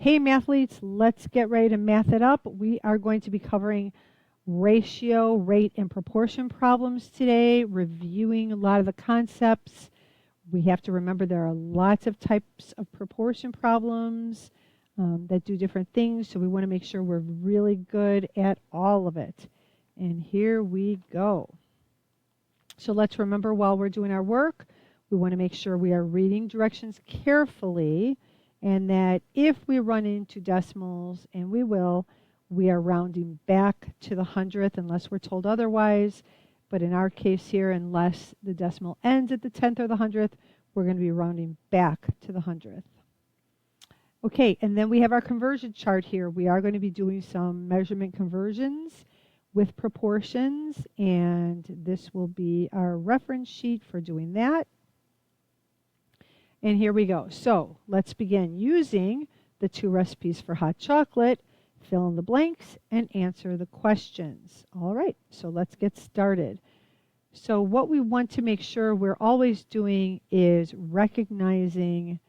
Hey mathletes, let's get ready to math it up. We are going to be covering ratio, rate, and proportion problems today, reviewing a lot of the concepts. We have to remember there are lots of types of proportion problems that do different things, so we want to make sure we're really good at all of it. And here we go. So let's remember while we're doing our work, we want to make sure we are reading directions carefully, and that if we run into decimals, and we will, we are rounding back to the hundredth unless we're told otherwise. But in our case here, unless the decimal ends at the tenth or the hundredth, we're going to be rounding back to the hundredth. Okay, and then we have our conversion chart here. We are going to be doing some measurement conversions with proportions, and this will be our reference sheet for doing that. And here we go. So let's begin using the 2 recipes for hot chocolate, fill in the blanks, and answer the questions. All right, so let's get started. So what we want to make sure we're always doing is recognizing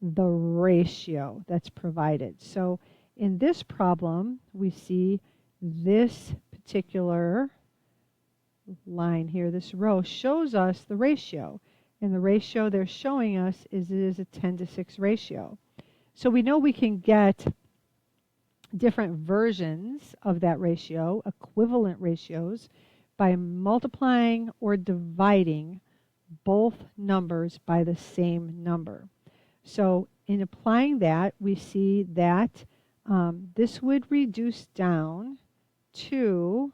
the ratio that's provided. So in this problem, we see this particular line here, this row, shows us the ratio. And the ratio they're showing us is a 10:6 ratio. So we know we can get different versions of that ratio, equivalent ratios, by multiplying or dividing both numbers by the same number. So in applying that, we see that this would reduce down to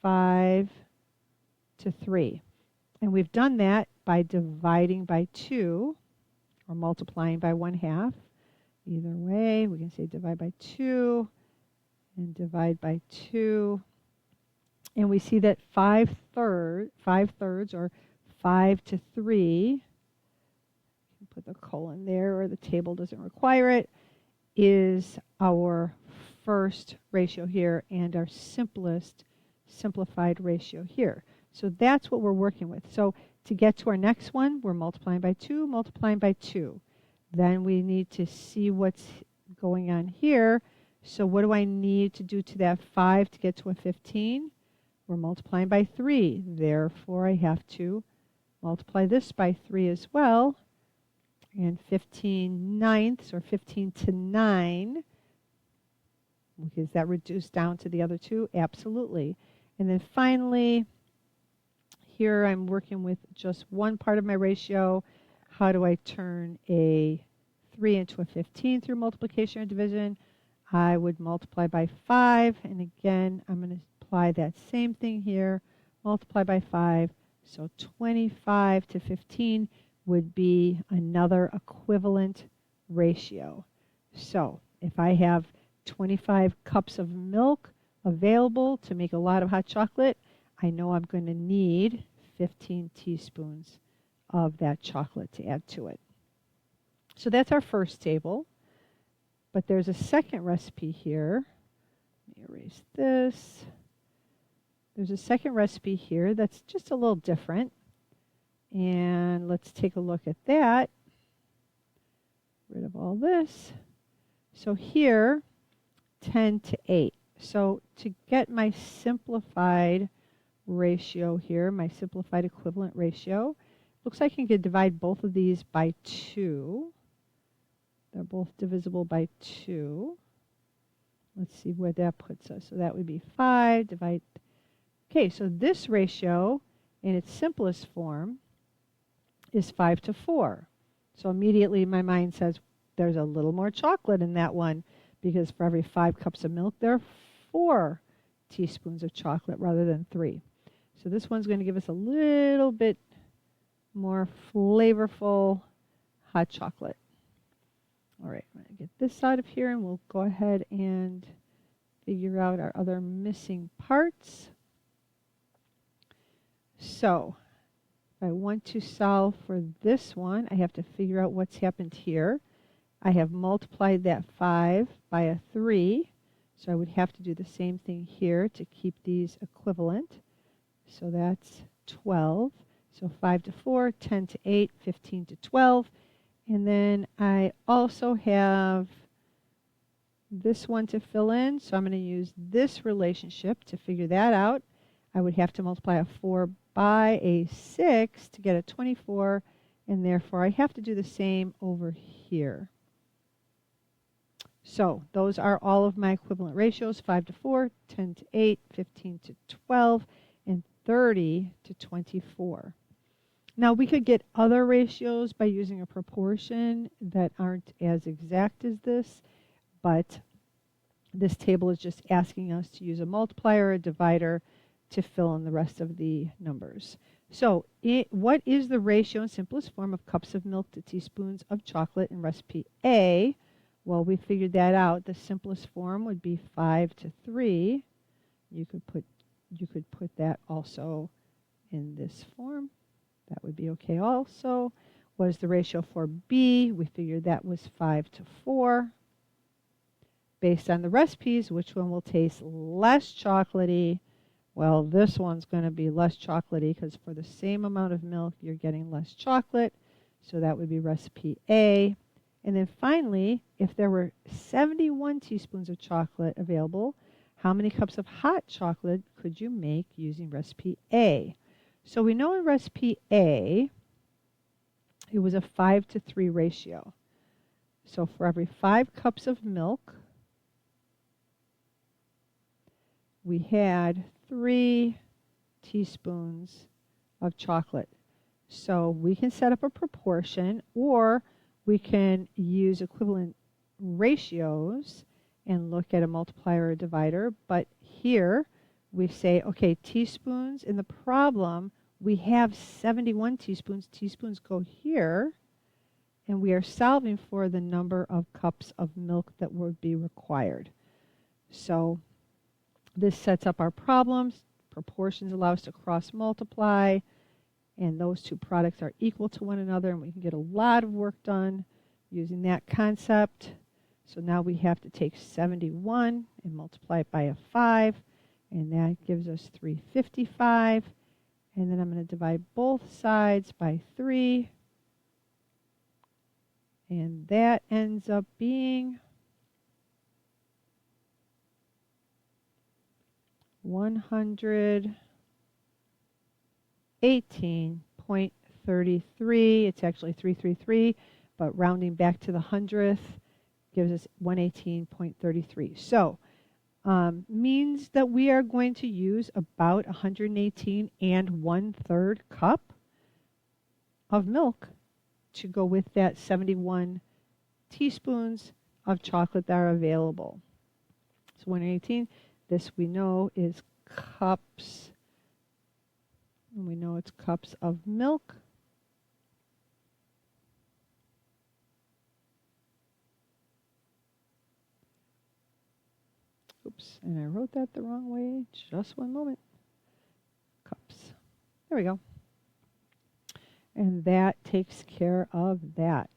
5 to 3. And we've done that by dividing by 2 or multiplying by 1/2. Either way, we can say divide by 2 and divide by 2. And we see that 5/3 or 5 to 3, put the colon there or the table doesn't require it, is our first ratio here and our simplified ratio here. So that's what we're working with. So to get to our next one, we're multiplying by 2, multiplying by 2. Then we need to see what's going on here. So what do I need to do to that 5 to get to a 15? We're multiplying by 3. Therefore, I have to multiply this by 3 as well. And 15/9 or 15 to 9. Is that reduced down to the other 2? Absolutely. And then finally, here I'm working with just one part of my ratio. How do I turn a 3 into a 15 through multiplication or division? I would multiply by 5, and again, I'm going to apply that same thing here, multiply by 5. So 25 to 15 would be another equivalent ratio. So if I have 25 cups of milk available to make a lot of hot chocolate, I know I'm going to need 15 teaspoons of that chocolate to add to it. So that's our first table. But there's a second recipe here. Let me erase this. There's a second recipe here that's just a little different. And let's take a look at that. Rid of all this. So here, 10 to 8. So to get my simplified ratio here, my simplified equivalent ratio, looks like I can divide both of these by 2. They're both divisible by 2. Let's see where that puts us. So that would be 5 divide. Okay, so this ratio in its simplest form is 5 to 4. So immediately my mind says there's a little more chocolate in that one, because for every 5 cups of milk, there are 4 teaspoons of chocolate rather than 3. So this one's going to give us a little bit more flavorful hot chocolate. All right, I'm going to get this out of here, and we'll go ahead and figure out our other missing parts. So if I want to solve for this one, I have to figure out what's happened here. I have multiplied that 5 by a 3, so I would have to do the same thing here to keep these equivalent. So that's 12. So 5 to 4, 10 to 8, 15 to 12. And then I also have this one to fill in, so I'm going to use this relationship to figure that out. I would have to multiply a 4 by a 6 to get a 24, and therefore I have to do the same over here. So those are all of my equivalent ratios: 5 to 4, 10 to 8, 15 to 12, and 30 to 24. Now we could get other ratios by using a proportion that aren't as exact as this, but this table is just asking us to use a multiplier or a divider to fill in the rest of the numbers. So what is the ratio in simplest form of cups of milk to teaspoons of chocolate in recipe A? Well, we figured that out. The simplest form would be 5 to 3. You could put that also in this form. That would be okay also. What is the ratio for B? We figured that was 5 to 4. Based on the recipes, which one will taste less chocolatey? Well, this one's going to be less chocolatey because for the same amount of milk, you're getting less chocolate. So that would be recipe A. And then finally, if there were 71 teaspoons of chocolate available, how many cups of hot chocolate could you make using recipe A? So we know in recipe A, it was a 5 to 3 ratio. So for every 5 cups of milk, we had 3 teaspoons of chocolate. So we can set up a proportion, or we can use equivalent ratios and look at a multiplier or divider. But here we say, okay, teaspoons. In the problem, we have 71 teaspoons. Teaspoons go here. And we are solving for the number of cups of milk that would be required. So this sets up our problems. Proportions allow us to cross multiply, and those two products are equal to one another, and we can get a lot of work done using that concept. So now we have to take 71 and multiply it by a 5, and that gives us 355. And then I'm going to divide both sides by 3, and that ends up being 118.33. It's actually 333, but rounding back to the hundredth gives us 118.33. So means that we are going to use about 118 and 1/3 cup of milk to go with that 71 teaspoons of chocolate that are available. So 118, this we know is cups, and we know it's cups of milk. Oops, and I wrote that the wrong way. Just one moment. Cups. There we go. And that takes care of that.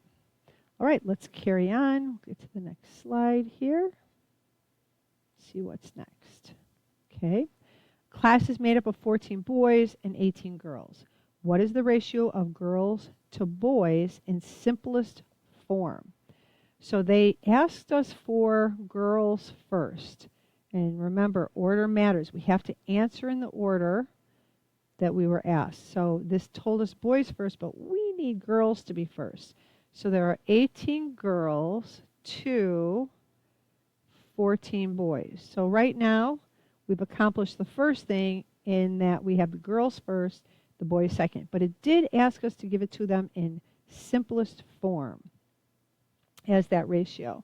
All right, let's carry on. We'll get to the next slide here. See what's next. Okay. Class is made up of 14 boys and 18 girls. What is the ratio of girls to boys in simplest form? So they asked us for girls first. And remember, order matters. We have to answer in the order that we were asked. So this told us boys first, but we need girls to be first. So there are 18 girls to 14 boys. So right now, we've accomplished the first thing in that we have the girls first, the boys second. But it did ask us to give it to them in simplest form as that ratio.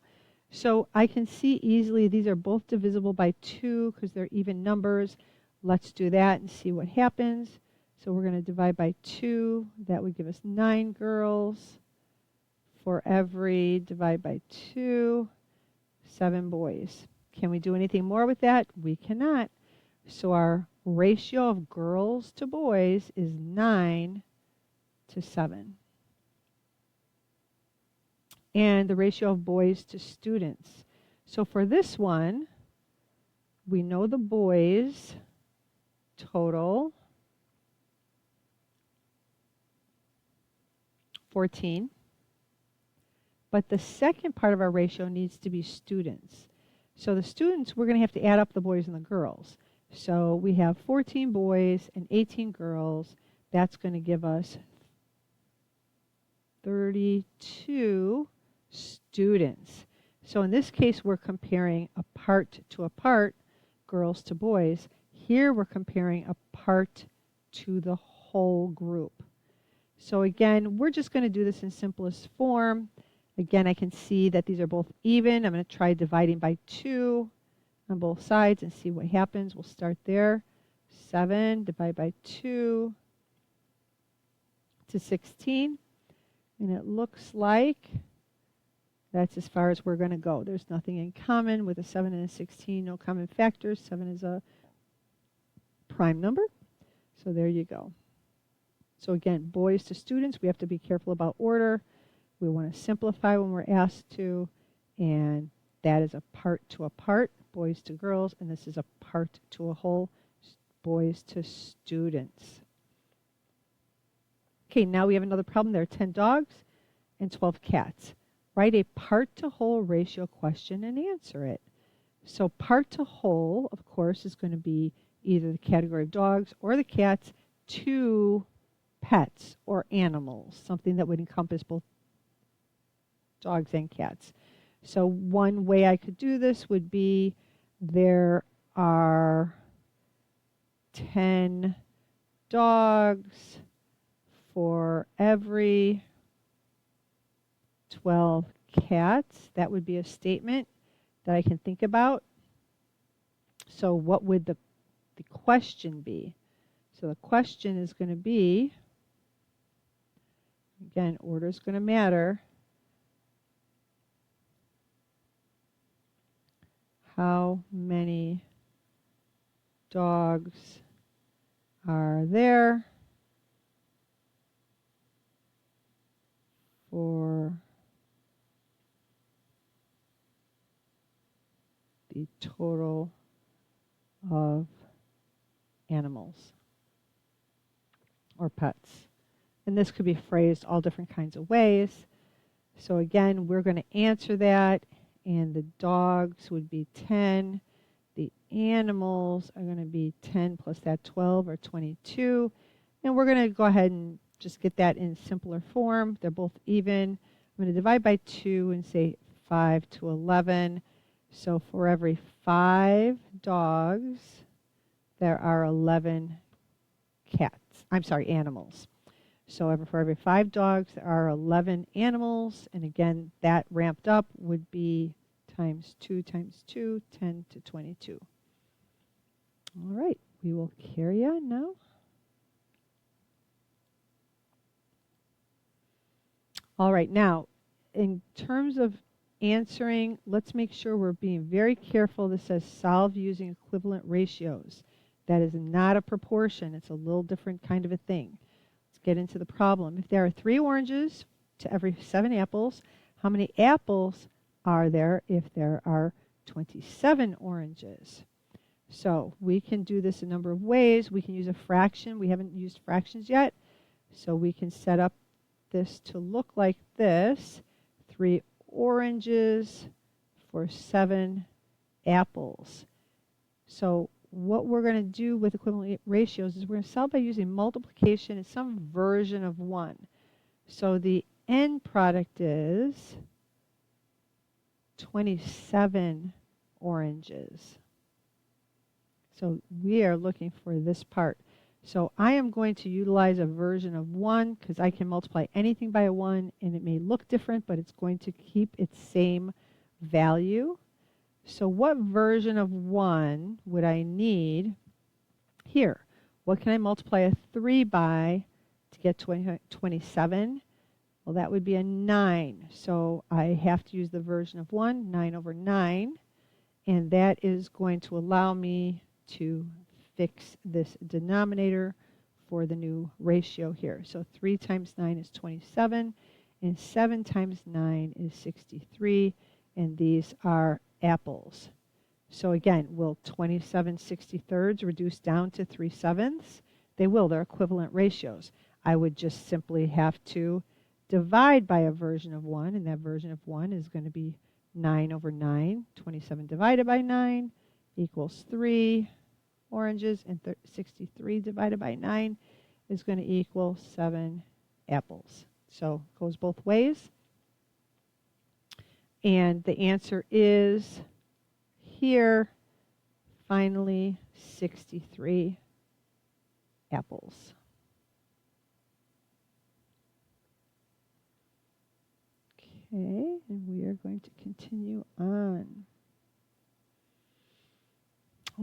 So I can see easily these are both divisible by 2 because they're even numbers. Let's do that and see what happens. So we're going to divide by 2. That would give us 9 girls. For every divide by 2, 7 boys. Can we do anything more with that? We cannot. So our ratio of girls to boys is 9 to 7. And the ratio of boys to students. So for this one, we know the boys total 14. But the second part of our ratio needs to be students. So the students, we're going to have to add up the boys and the girls. So we have 14 boys and 18 girls. That's going to give us 32 students. So in this case, we're comparing a part to a part, girls to boys. Here we're comparing a part to the whole group. So again, we're just going to do this in simplest form. Again, I can see that these are both even. I'm going to try dividing by 2 on both sides and see what happens. We'll start there. 7 divided by 2 to 16. And it looks like that's as far as we're going to go. There's nothing in common with a 7 and a 16, no common factors. 7 is a prime number. So there you go. So again, boys to students, we have to be careful about order. We want to simplify when we're asked to, and that is a part to a part, boys to girls, and this is a part to a whole, boys to students. Okay, now we have another problem. There are 10 dogs and 12 cats. Write a part to whole ratio question and answer it. So part to whole, of course, is going to be either the category of dogs or the cats to pets or animals, something that would encompass both dogs and cats. So one way I could do this would be there are 10 dogs for every 12 cats. That would be a statement that I can think about. So what would the question be? So the question is going to be, again, order is going to matter. How many dogs are there for the total of animals or pets? And this could be phrased all different kinds of ways. So again, we're going to answer that, and the dogs would be 10. The animals are going to be 10 plus that 12 or 22. And we're going to go ahead and just get that in simpler form. They're both even. I'm going to divide by 2 and say 5 to 11. So for every 5 dogs, there are 11 animals. So for every 5 dogs, there are 11 animals. And again, that ramped up would be times 2 times 2, 10 to 22. All right, we will carry on now. All right, now, in terms of answering, let's make sure we're being very careful. This says solve using equivalent ratios. That is not a proportion. It's a little different kind of a thing. Let's get into the problem. If there are 3 oranges to every 7 apples, how many apples are there if there are 27 oranges? So we can do this a number of ways. We can use a fraction. We haven't used fractions yet. So we can set up this to look like this. 3 oranges for 7 apples. So what we're going to do with equivalent ratios is we're going to solve by using multiplication in some version of 1. So the end product is 27 oranges. So we are looking for this part. So I am going to utilize a version of 1 because I can multiply anything by a 1, and it may look different, but it's going to keep its same value. So what version of 1 would I need here? What can I multiply a 3 by to get 27? Well, that would be a 9. So I have to use the version of 1, 9 over 9. And that is going to allow me to fix this denominator for the new ratio here. So 3 times 9 is 27, and 7 times 9 is 63, and these are apples. So again, will 27 63rds reduce down to 3/7? They will. They're equivalent ratios. I would just simply have to divide by a version of 1, and that version of 1 is going to be 9 over 9. 27 divided by 9 equals 3 oranges, and 63 divided by 9 is going to equal 7 apples. So it goes both ways. And the answer is here, finally, 63 apples. Okay, and we are going to continue on.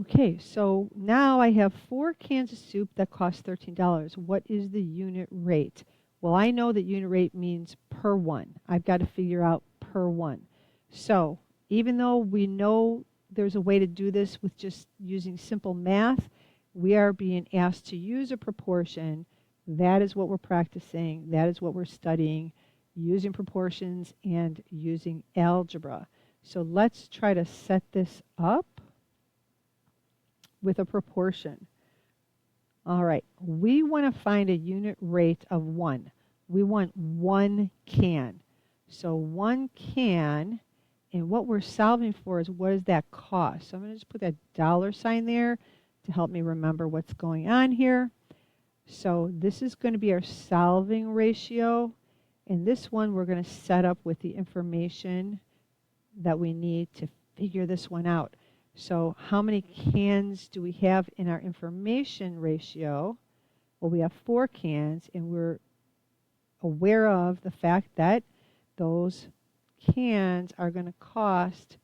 Okay, so now I have 4 cans of soup that cost $13. What is the unit rate? Well, I know that unit rate means per one. I've got to figure out per one. So even though we know there's a way to do this with just using simple math, we are being asked to use a proportion. That is what we're practicing. That is what we're studying, using proportions and using algebra. So let's try to set this up with a proportion. All right, we want to find a unit rate of 1. We want 1 can. So 1 can, and what we're solving for is what does that cost? So I'm going to just put that $sign there to help me remember what's going on here. So this is going to be our solving ratio, and this one we're going to set up with the information that we need to figure this one out. So how many cans do we have in our information ratio? Well, we have 4 cans, and we're aware of the fact that those cans are going to cost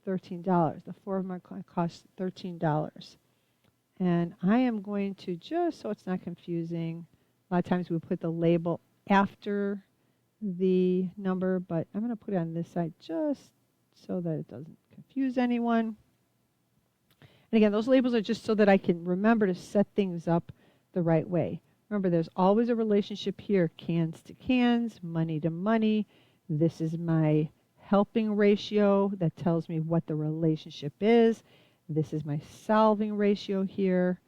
$13. The 4 of them are going to cost $13. And I am going to, just so it's not confusing, a lot of times we put the label after the number, but I'm going to put it on this side just so that it doesn't confuse anyone. And again, those labels are just so that I can remember to set things up the right way. Remember, there's always a relationship here, cans to cans, money to money. This is my helping ratio that tells me what the relationship is. This is my solving ratio here.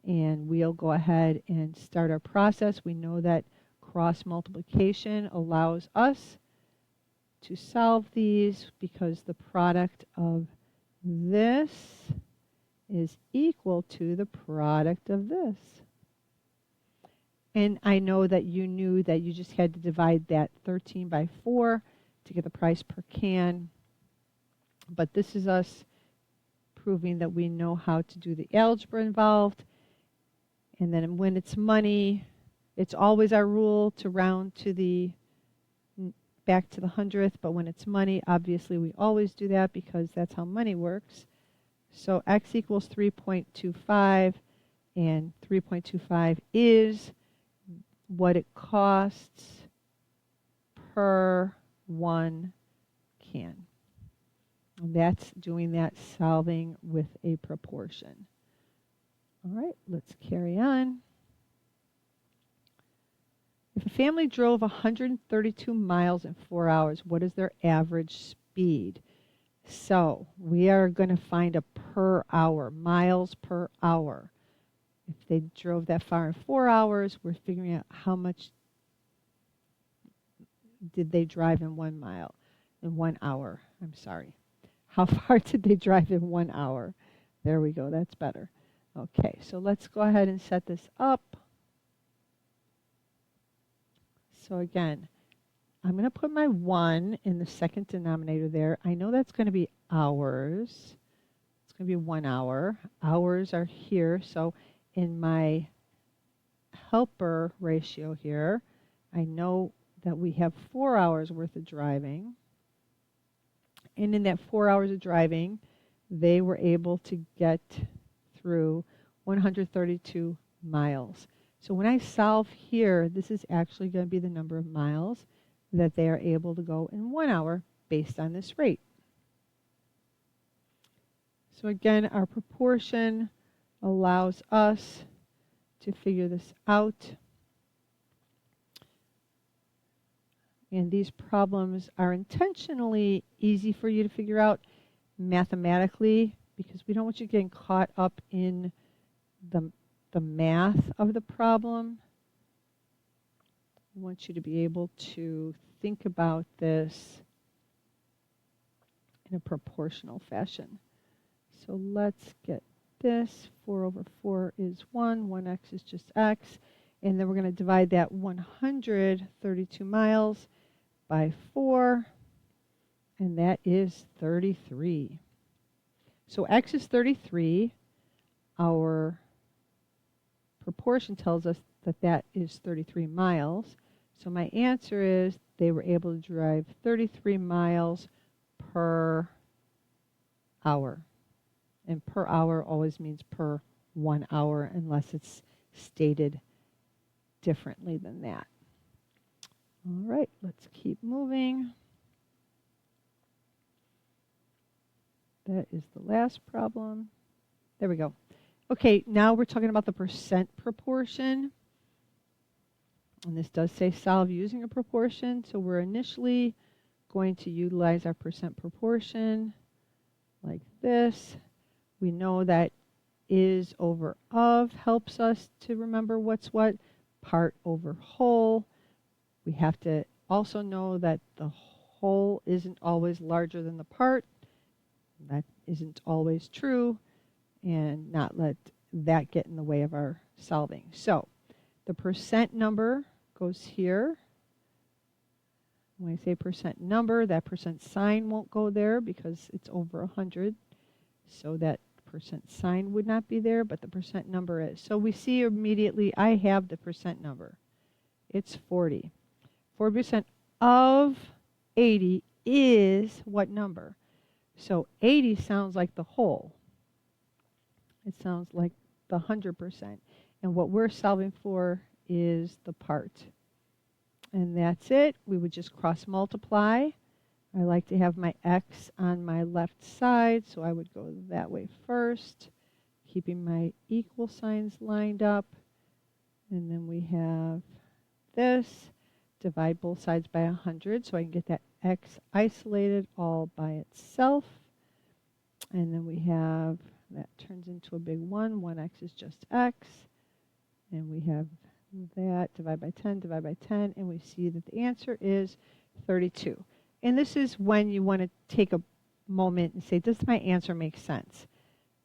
And we'll go ahead and start our process. We know that cross multiplication allows us to solve these because the product of this is equal to the product of this. And I know that you knew that you just had to divide that 13 by 4 to get the price per can. But this is us proving that we know how to do the algebra involved. And then when it's money, it's always our rule to round to the back to the 100th. But when it's money, obviously we always do that because that's how money works. So x equals 3.25, and 3.25 is what it costs per 1 can. And that's doing that solving with a proportion. All right, let's carry on. If a family drove 132 miles in 4 hours, what is their average speed? So we are going to find a per hour, miles per hour. If they drove that far in 4 hours, we're figuring out how much did they drive in 1 mile, in 1 hour. I'm sorry. How far did they drive in 1 hour? There we go. That's better. Okay, so let's go ahead and set this up. So again, I'm going to put my 1 in the second denominator there. I know that's going to be hours. It's going to be 1 hour. Hours are here. So in my helper ratio here, I know that we have 4 hours worth of driving. And in that 4 hours of driving, they were able to get through 132 miles. So when I solve here, this is actually going to be the number of miles that they are able to go in 1 hour based on this rate. So again, our proportion allows us to figure this out. And these problems are intentionally easy for you to figure out mathematically because we don't want you getting caught up in the math of the problem. I want you to be able to think about this in a proportional fashion. So let's get this. 4 over 4 is 1. 1x is just x. And then we're going to divide that 132 miles by 4. And that is 33. So x is 33. Our proportion tells us that that is 33 miles. So my answer is they were able to drive 33 miles per hour. And per hour always means per 1 hour unless it's stated differently than that. All right, let's keep moving. That is the last problem. There we go. Okay, now we're talking about the percent proportion. And this does say solve using a proportion. So we're initially going to utilize our percent proportion like this. We know that is over of helps us to remember what's what. Part over whole. We have to also know that the whole isn't always larger than the part. That isn't always true. And not let that get in the way of our solving. So the percent number goes here. When I say percent number, that percent sign won't go there because it's over 100. So that percent sign would not be there, but the percent number is. So we see immediately I have the percent number. It's 40. 40% of 80 is what number? So 80 sounds like the whole. It sounds like the 100%. And what we're solving for is the part. And that's it. We would just cross multiply. I like to have my x on my left side, so I would go that way first, keeping my equal signs lined up. And then we have this. Divide both sides by 100, so I can get that x isolated all by itself. And then we have, that turns into a big 1. 1x is just x. And we have that, divide by 10, and we see that the answer is 32. And this is when you want to take a moment and say, does my answer make sense?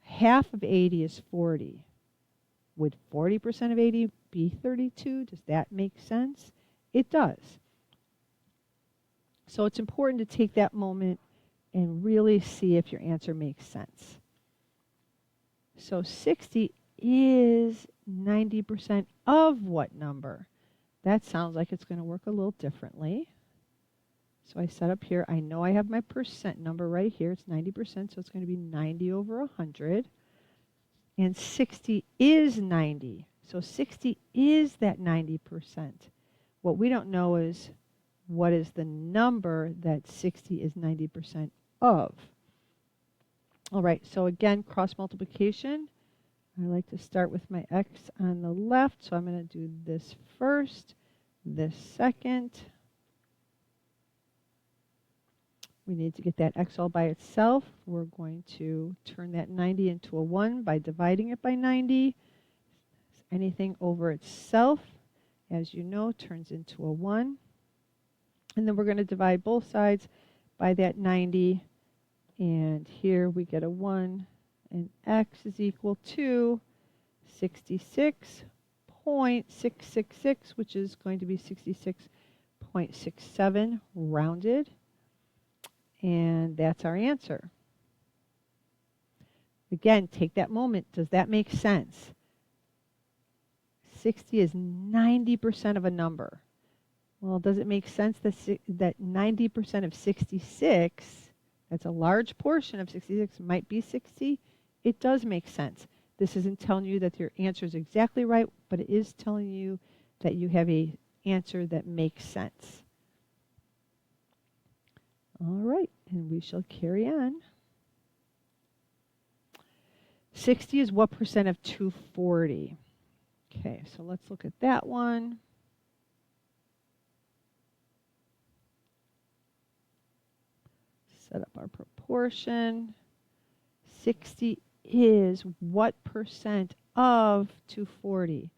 Half of 80 is 40. Would 40% of 80 be 32? Does that make sense? It does. So it's important to take that moment and really see if your answer makes sense. So 60 is 90% of what number? That sounds like it's going to work a little differently. So I set up here, I know I have my percent number right here. It's 90%, so it's going to be 90 over 100. And 60 is 90. So 60 is that 90%. What we don't know is what is the number that 60 is 90% of. All right, so again, cross multiplication. I like to start with my x on the left, so I'm going to do this first, this second. We need to get that x all by itself. We're going to turn that 90 into a 1 by dividing it by 90. Anything over itself, as you know, turns into a 1. And then we're going to divide both sides by that 90. And here we get a 1. And x is equal to 66.666, which is going to be 66.67 rounded. And that's our answer. Again, take that moment. Does that make sense? 60 is 90% of a number. Well, does it make sense that 90% of 66, that's a large portion of 66, might be 60? It does make sense. This isn't telling you that your answer is exactly right, but it is telling you that you have an answer that makes sense. All right, and we shall carry on. 60 is what percent of 240? Okay, so let's look at that one. Set up our proportion. 60 is what percent of 240?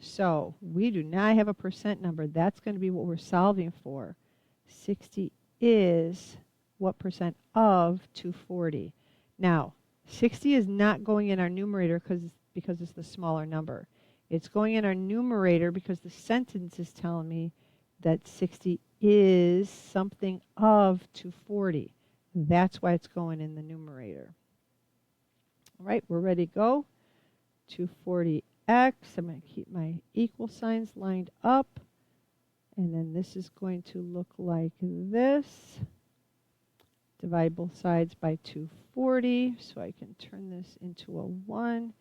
So we do not have a percent number. That's going to be what we're solving for. 60 is what percent of 240? Now, 60 is not going in our numerator because it's the smaller number. It's going in our numerator because the sentence is telling me that 60 is something of 240. That's why it's going in the numerator. All right, we're ready to go. 240x. I'm going to keep my equal signs lined up. And then this is going to look like this. Divide both sides by 240. So I can turn this into a 1.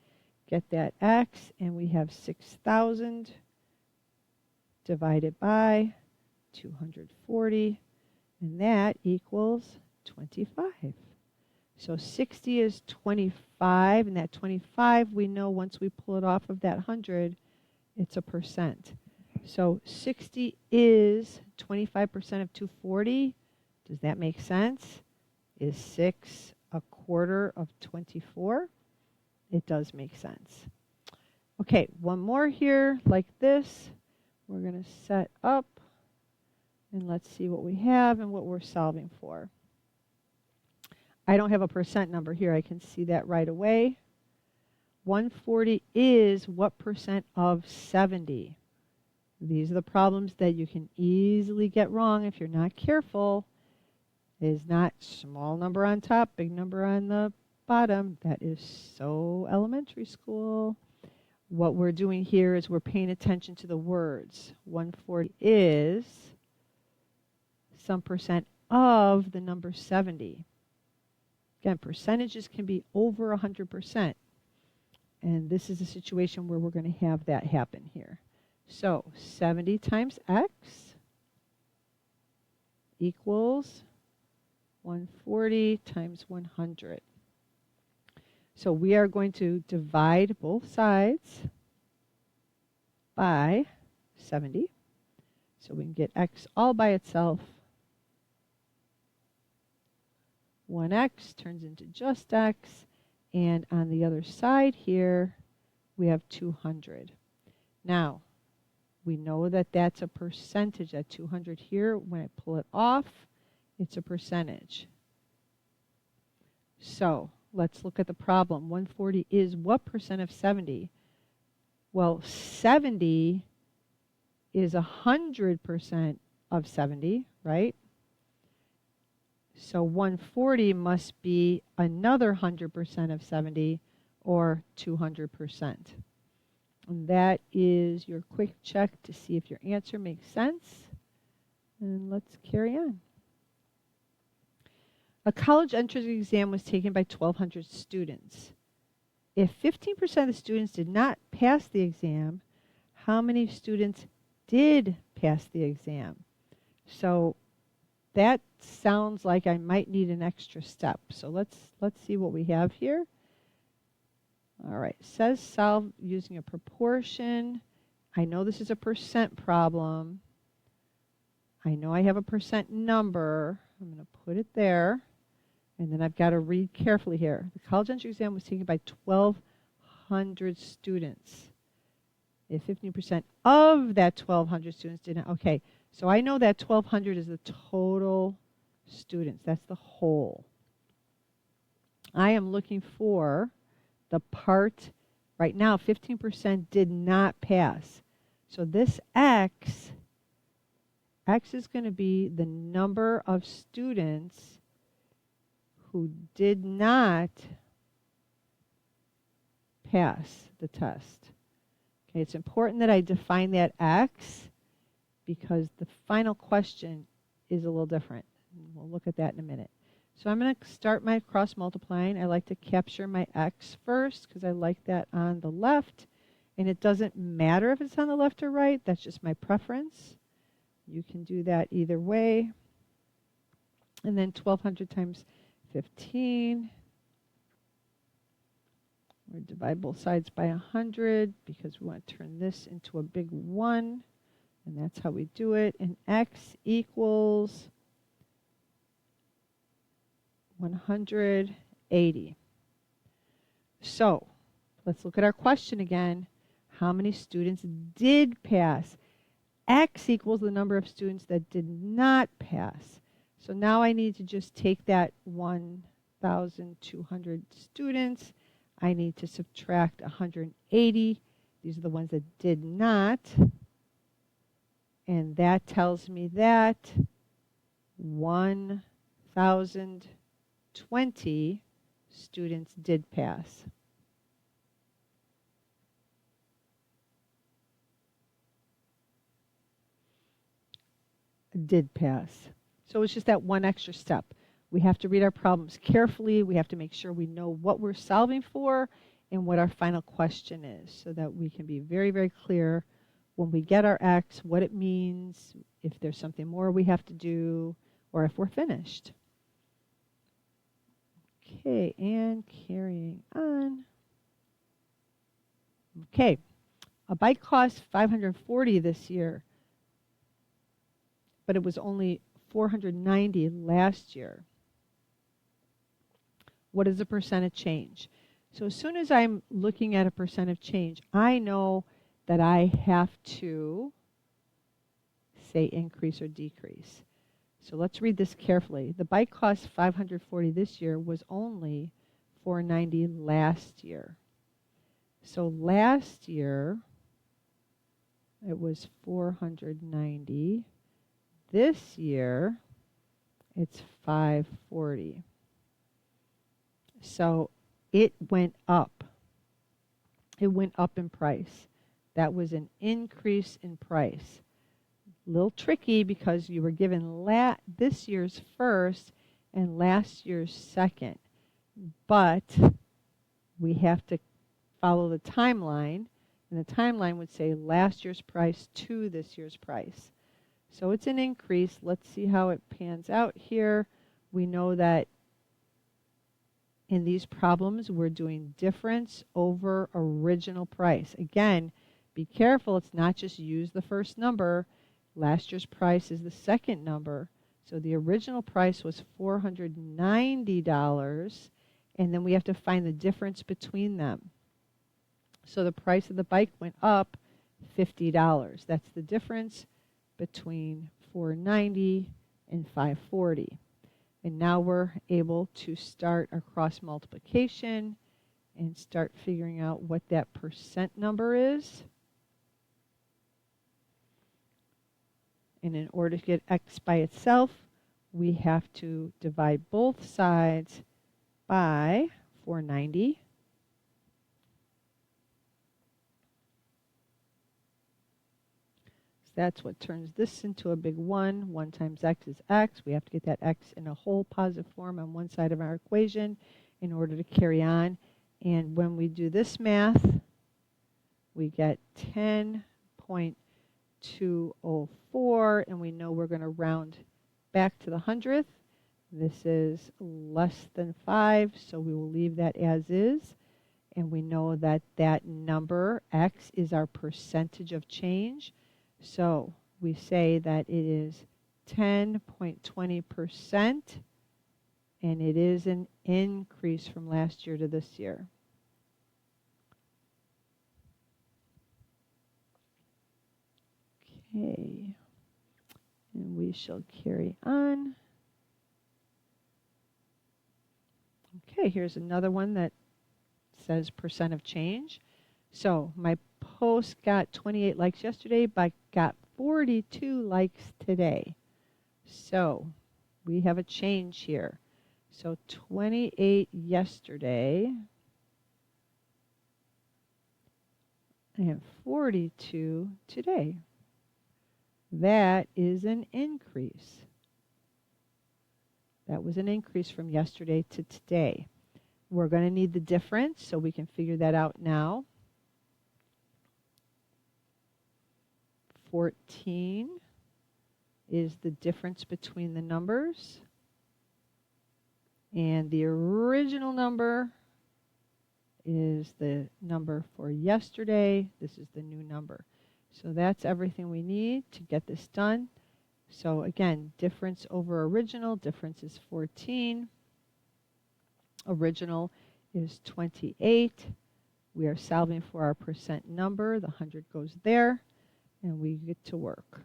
Get that x. And we have 6,000 divided by 240. And that equals 25. So 60 is 25, and that 25 we know once we pull it off of that 100, it's a percent. So 60 is 25% of 240. Does that make sense? Is 6 1/4 of 24? It does make sense. Okay, one more here like this. We're going to set up, and let's see what we have and what we're solving for. I don't have a percent number here. I can see that right away. 140 is what percent of 70? These are the problems that you can easily get wrong if you're not careful. It is not small number on top, big number on the bottom. That is so elementary school. What we're doing here is we're paying attention to the words. 140 is some percent of the number 70. Again, percentages can be over 100%. And this is a situation where we're going to have that happen here. So 70 times x equals 140 times 100. So we are going to divide both sides by 70. So we can get x all by itself. 1x turns into just x. And on the other side here, we have 200. Now, we know that that's a percentage. At 200 here, when I pull it off, it's a percentage. So let's look at the problem. 140 is what percent of 70? Well, 70 is 100% of 70, right? So 140 must be another 100% of 70, or 200%. And that is your quick check to see if your answer makes sense. And let's carry on. A college entrance exam was taken by 1,200 students. If 15% of the students did not pass the exam, how many students did pass the exam? So that sounds like I might need an extra step. So let's see what we have here. All right, it says solve using a proportion. I know this is a percent problem. I know I have a percent number. I'm going to put it there. And then I've got to read carefully here. The college entrance exam was taken by 1,200 students. If 15% of that 1,200 students did not, okay. So I know that 1,200 is the total students. That's the whole. I am looking for the part, right now 15% did not pass. So this x is going to be the number of students who did not pass the test. Okay, it's important that I define that x because the final question is a little different. We'll look at that in a minute. So I'm going to start my cross multiplying. I like to capture my x first because I like that on the left. And it doesn't matter if it's on the left or right. That's just my preference. You can do that either way. And then 1,200 times 15. We'll divide both sides by 100 because we want to turn this into a big 1. And that's how we do it. And x equals 180. So let's look at our question again. how many students did pass. X equals the number of students that did not pass. So now I need to just take that 1,200 students. I need to subtract 180. These are the ones that did not. And that tells me that 1,020 students did pass. Did pass. So it's just that one extra step. We have to read our problems carefully. We have to make sure we know what we're solving for and what our final question is so that we can be very, very clear when we get our X, what it means, if there's something more we have to do, or if we're finished. Okay, and carrying on. Okay, a bike cost $540 this year, but it was only $490 last year. What is the percent of change? So as soon as I'm looking at a percent of change, I know that I have to say increase or decrease. So let's read this carefully. The bike cost $540 this year was only $490 last year. So last year it was $490. This year it's $540. So it went up. It went up in price. That was an increase in price. A little tricky because you were given this year's first and last year's second. But we have to follow the timeline. And the timeline would say last year's price to this year's price. So it's an increase. Let's see how it pans out here. We know that in these problems, we're doing difference over original price. Again, be careful. It's not just use the first number. Last year's price is the second number. So the original price was $490, and then we have to find the difference between them. So the price of the bike went up $50. That's the difference between $490 and $540. And now we're able to start our cross multiplication and start figuring out what that percent number is. And in order to get X by itself, we have to divide both sides by 490. That's what turns this into a big 1. 1 times x is x. We have to get that x in a whole positive form on one side of our equation in order to carry on. And when we do this math, we get 10.204, and we know we're going to round back to the hundredth. This is less than 5, so we will leave that as is. And we know that that number, x, is our percentage of change. So we say that it is 10.20%, and it is an increase from last year to this year. Okay, and we shall carry on. Okay, here's another one that says percent of change. So my post got 28 likes yesterday, but got 42 likes today. So we have a change here. So 28 yesterday and 42 today. That is an increase. That was an increase from yesterday to today. We're going to need the difference, so we can figure that out now. 14 is the difference between the numbers. And the original number is the number for yesterday. This is the new number. So that's everything we need to get this done. So again, difference over original. Difference is 14. Original is 28. We are solving for our percent number. The 100 goes there, and we get to work.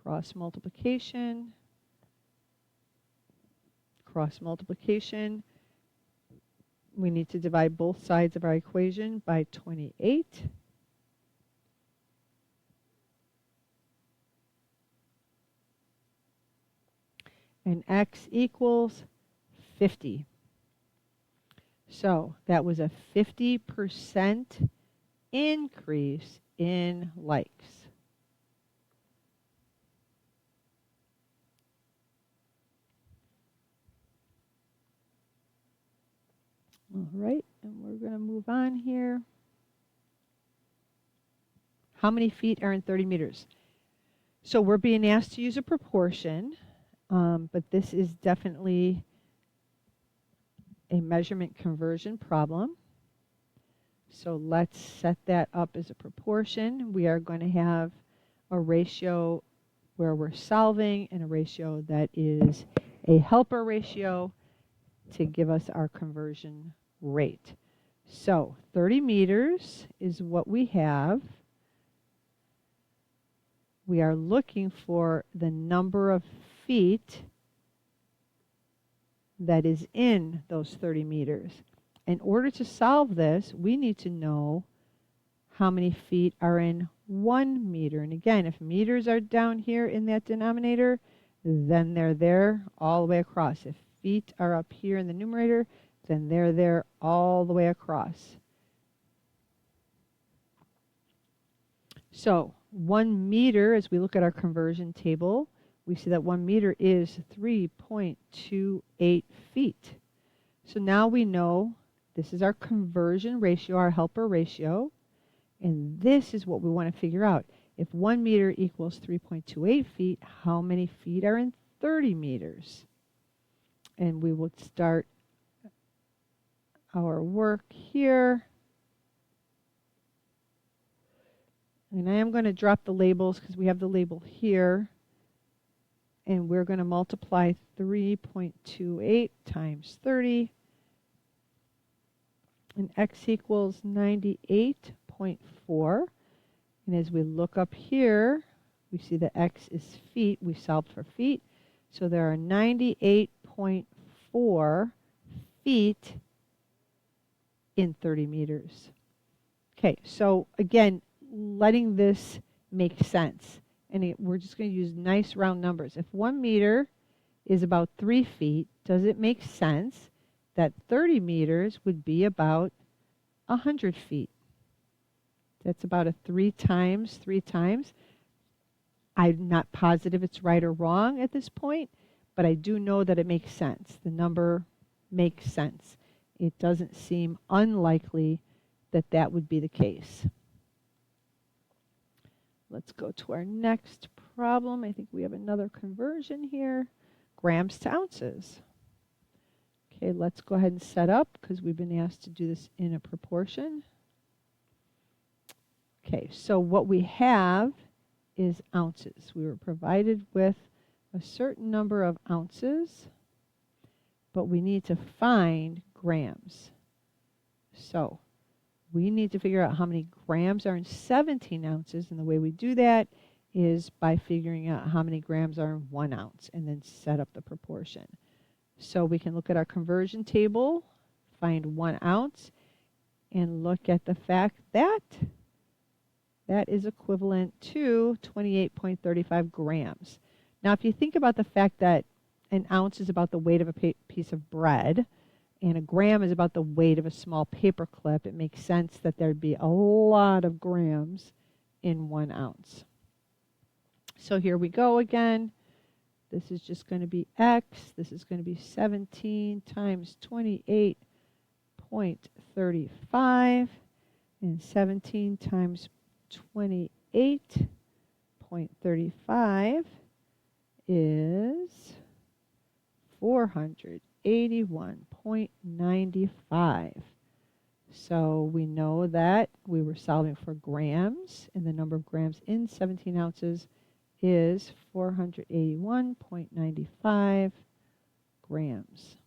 Cross multiplication. Cross multiplication. We need to divide both sides of our equation by 28. And x equals 50. So that was a 50% increase in likes. All right, and we're going to move on here. How many feet are in 30 meters? So we're being asked to use a proportion, but this is definitely a measurement conversion problem. So let's set that up as a proportion. We are going to have a ratio where we're solving and a ratio that is a helper ratio to give us our conversion rate. So 30 meters is what we have. We are looking for the number of feet that is in those 30 meters. In order to solve this, we need to know how many feet are in 1 meter. And again, if meters are down here in that denominator, then they're there all the way across. If feet are up here in the numerator, then they're there all the way across. So 1 meter, as we look at our conversion table, we see that 1 meter is 3.28 feet. So now we know this is our conversion ratio, our helper ratio, and this is what we want to figure out. If 1 meter equals 3.28 feet, how many feet are in 30 meters? And we will start our work here. And I am going to drop the labels because we have the label here. And we're going to multiply 3.28 times 30. And x equals 98.4. And as we look up here, we see that x is feet. We solved for feet. So there are 98.4 feet in 30 meters. Okay, so again, letting this make sense. And we're just going to use nice round numbers. If 1 meter is about 3 feet, does it make sense that 30 meters would be about 100 feet? That's about a 3 times. I'm not positive it's right or wrong at this point, but I do know that it makes sense. The number makes sense. It doesn't seem unlikely that that would be the case. Let's go to our next problem. I think we have another conversion here. Grams to ounces. Okay, let's go ahead and set up because we've been asked to do this in a proportion. Okay, so what we have is ounces. We were provided with a certain number of ounces, but we need to find grams. So we need to figure out how many grams are in 17 ounces, and the way we do that is by figuring out how many grams are in 1 ounce and then set up the proportion. So we can look at our conversion table, find 1 ounce, and look at the fact that that is equivalent to 28.35 grams. Now, if you think about the fact that an ounce is about the weight of a piece of bread, and a gram is about the weight of a small paper clip, it makes sense that there'd be a lot of grams in 1 ounce. So here we go again. This is just going to be x. This is going to be 17 times 28.35. And 17 times 28.35 is 481.95. So we know that we were solving for grams, and the number of grams in 17 ounces is 481.95 grams.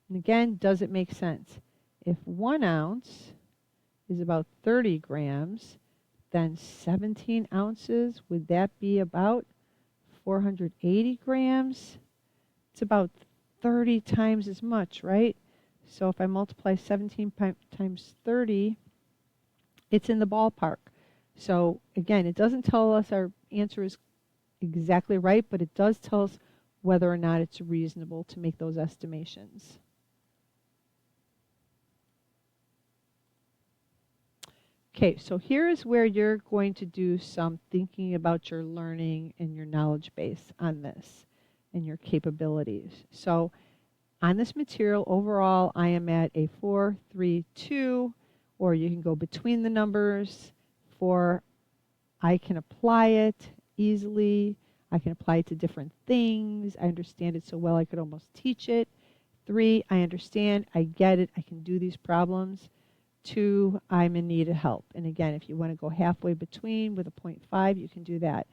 And again, does it make sense? If 1 ounce is about 30 grams, then 17 ounces, would that be about 480 grams? It's about 30 times as much, right? So if I multiply 17 times 30, it's in the ballpark. So again, it doesn't tell us our answer is exactly right, but it does tell us whether or not it's reasonable to make those estimations. Okay, so here is where you're going to do some thinking about your learning and your knowledge base on this and your capabilities. So on this material, overall, I am at a 4, 3, 2, or you can go between the numbers. 4, I can apply it easily. I can apply it to different things. I understand it so well I could almost teach it. 3, I understand, I get it, I can do these problems. 2, I'm in need of help. And again, if you want to go halfway between with a 0.5, you can do that.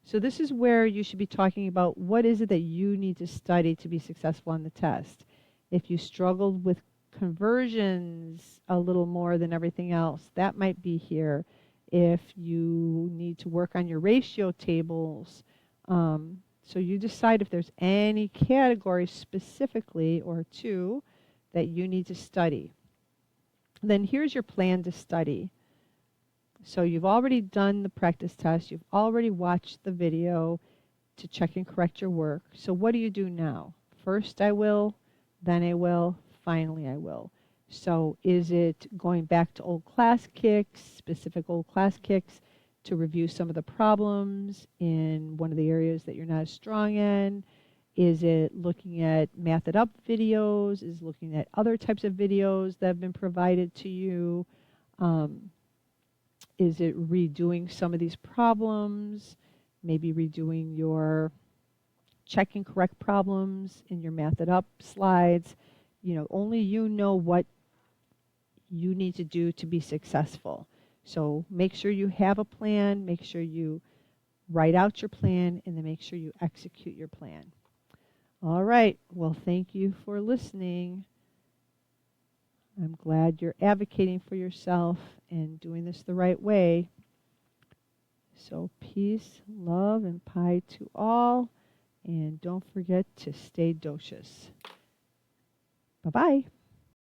So this is where you should be talking about what is it that you need to study to be successful on the test. If you struggled with conversions a little more than everything else, that might be here. If you need to work on your ratio tables, so you decide if there's any category specifically or two that you need to study. Then here's your plan to study. So you've already done the practice test. You've already watched the video to check and correct your work. So what do you do now? First I will, then I will, finally I will. So is it going back to old class kicks, specific old class kicks, to review some of the problems in one of the areas that you're not as strong in? Is it looking at Math It Up videos? Is it looking at other types of videos that have been provided to you? Is it redoing some of these problems? Maybe redoing your check and correct problems in your Math It Up slides. You know, only you know what you need to do to be successful. So make sure you have a plan, make sure you write out your plan, and then make sure you execute your plan. All right, well, thank you for listening. I'm glad you're advocating for yourself and doing this the right way. So peace, love, and pie to all. And don't forget to stay docious. Bye-bye.